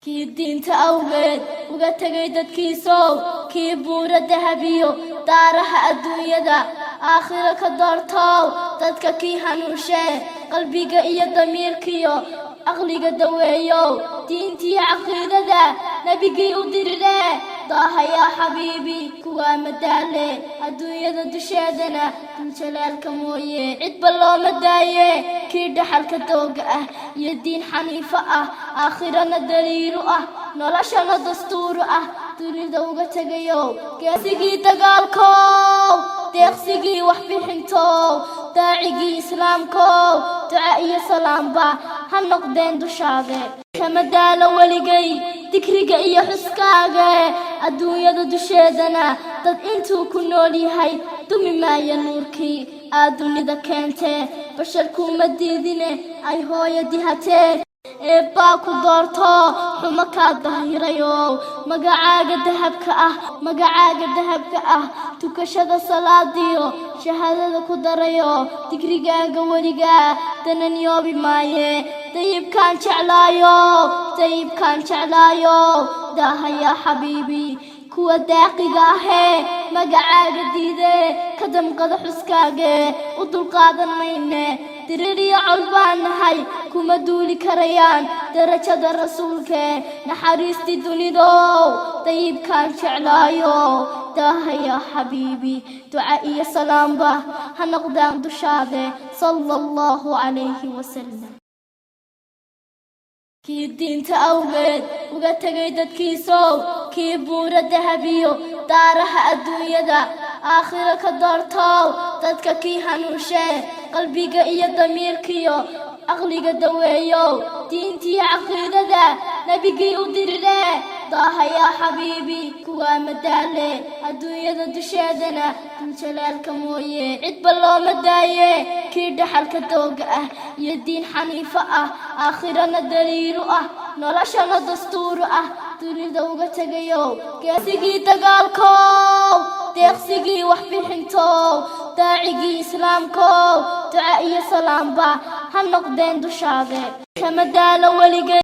kii diinta awgeed uga tagay dadkiisow kii buura dahabiyo daaraha adduunyada aakhiro ka doortow dadka kii hanuushee qalbiga iyo damiirkiyo aqliga daweeyow diintiyo caqiidada nabigii u diriree daaha yaa xabiibi kuwaa madaale adduunyada dusheedana duljalaalka mooye cidba looma daaye kii dhaxalka dooga ah iyo diin xaniifo ah aakhirana daliilu ah noloshana dastuuru ah dunida uga tegayow geesigii dagaalkow deeqsigii waxbixintow daacigii islaamkow duca iyo salaamba ha noqdeen dushaade kama daalo weligay dikriga iyo xuskaaga adduunyada dusheedana dad intuu ku nool yahay dumi maaya nuurkii aad dunida keentee basharkuuma diidine ay hooyo dihatee eebbaa ku doorto xumo kaa dahirayow magacaaga dahabka ah tukashada salaadiyo shahaadada ku darayo dikrigaaga weligaa danan yoobi maaye dayibkaan jeclaayo daaha yaa xabiibi kuwa daaqiga ahee magacaaga diidee ka damqada xuskaage u dulqaadan mayne diririyo col baan nahay kuma duuli karayaan darajada rasuulkee naxariistii dunidow dayibkaan jeclaayo daaha yaa xabiibi duca iyo salaamba ha noqdaan dushaade sala allahu calayhi wasalam kii diinta awgeed uga tagay dadkiisow kii buura dahabiyo daaraha adduunyada aakhiro ka doortow dadka kii hanuushee qalbiga iyo damiirkiyo aqliga daweeyow diintiyo caqiidada nabigii u diriree daaha yaa xabiibi kuwaa madaale adduunyada dusheedana duljalaalka mooye cidba looma daaye kii dhaxalka dooga ah iyo diin xaniifo ah aakhirana daliilu ah noloshana dastuuru ah dunida uga tegayow geesigii dagaalkow deeqsigii waxbixintow daacigii islaamkow duca iyo salaamba ha noqdeen dushaade kama daalo weligay